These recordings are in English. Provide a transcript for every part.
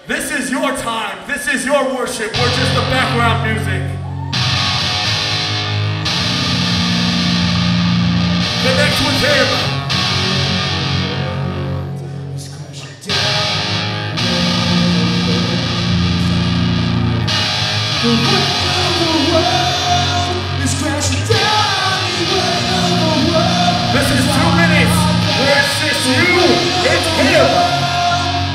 This is your time. This is your worship. We're just the background music. Connect with him. The weight of the world is crashing down. The weight of the world. This is 2 minutes where it's just you and him.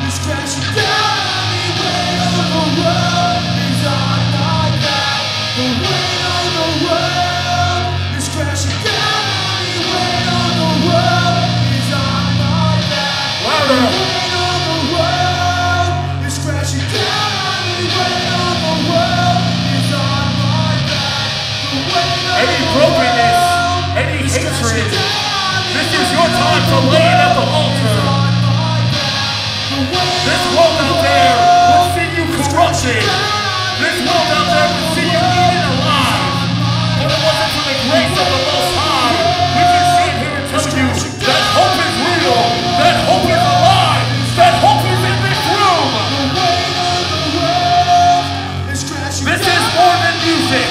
It's crashing down. The weight of the world is on my back. The weight of the world is crashing down. The weight of the world is on my back. Louder. The weight of the world is crashing down. The weight of the world is on my back. The weight of Any brokenness, any hatred, this is your time to lay it at the altar. This world out there will see you corrupted. This world out there will see you eaten alive. But it wasn't for the grace of the Most High. We can stand here and tell you that hope is real, that hope is alive, that hope is in this room. This is more than music.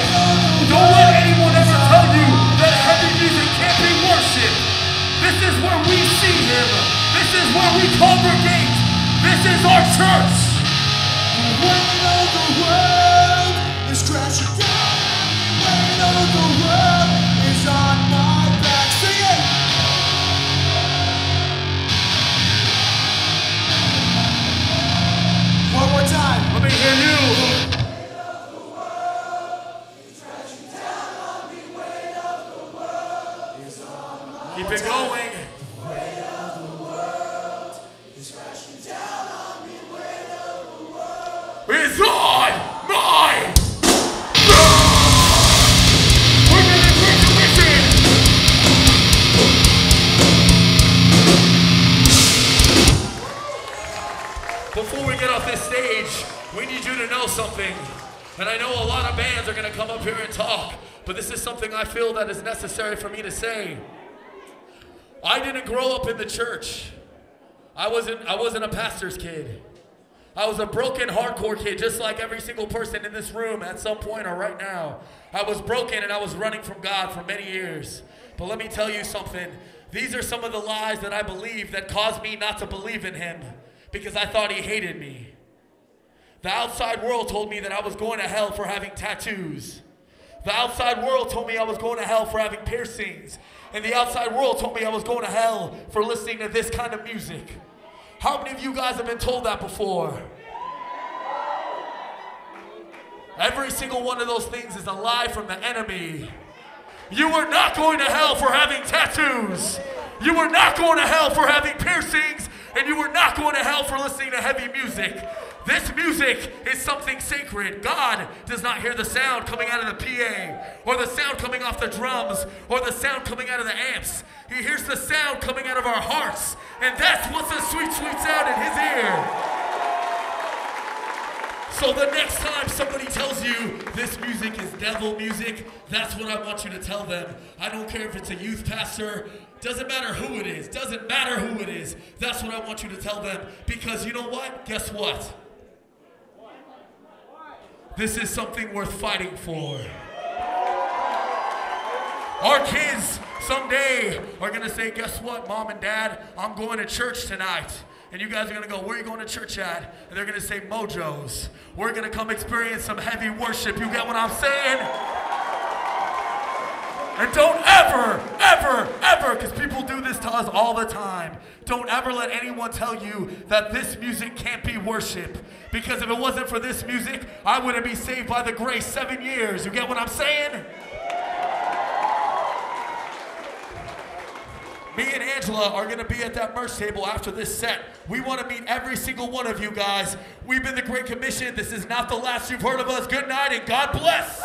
Don't let anyone ever tell you that heavy music can't be worshipped. This is where we see him. This is where we congregate. This is our church. The weight of the world is crashing down. The weight of the world is on my back. Sing it. One more time. Let me hear you. Keep it going. It's on my We're getting intermission. Before we get off this stage, we need you to know something. And I know a lot of bands are going to come up here and talk, but this is something I feel that is necessary for me to say. I didn't grow up in the church. I wasn't a pastor's kid. I was a broken, hardcore kid, just like every single person in this room at some point or right now. I was broken and I was running from God for many years. But let me tell you something. These are some of the lies that I believe that caused me not to believe in him because I thought he hated me. The outside world told me that I was going to hell for having tattoos. The outside world told me I was going to hell for having piercings. And the outside world told me I was going to hell for listening to this kind of music. How many of you guys have been told that before? Every single one of those things is a lie from the enemy. You are not going to hell for having tattoos. You are not going to hell for having piercings. And you are not going to hell for listening to heavy music. This music is something sacred. God does not hear the sound coming out of the PA, or the sound coming off the drums, or the sound coming out of the amps. He hears the sound coming out of our hearts, and that's what's a sweet, sweet sound in his ear. So the next time somebody tells you this music is devil music, that's what I want you to tell them. I don't care if it's a youth pastor. Doesn't matter who it is. Doesn't matter who it is. That's what I want you to tell them. Because you know what? Guess what? This is something worth fighting for. Our kids someday are going to say, guess what, Mom and Dad? I'm going to church tonight. And you guys are going to go, where are you going to church at? And they're going to say, Mojoes. We're going to come experience some heavy worship. You get what I'm saying? And don't ever, because people do this to us all the time, don't ever let anyone tell you that this music can't be worship. Because if it wasn't for this music, I wouldn't be saved by the grace 7 years. You get what I'm saying? Me and Angela are going to be at that merch table after this set. We want to meet every single one of you guys. We've been the Great Commission. This is not the last you've heard of us. Good night and God bless.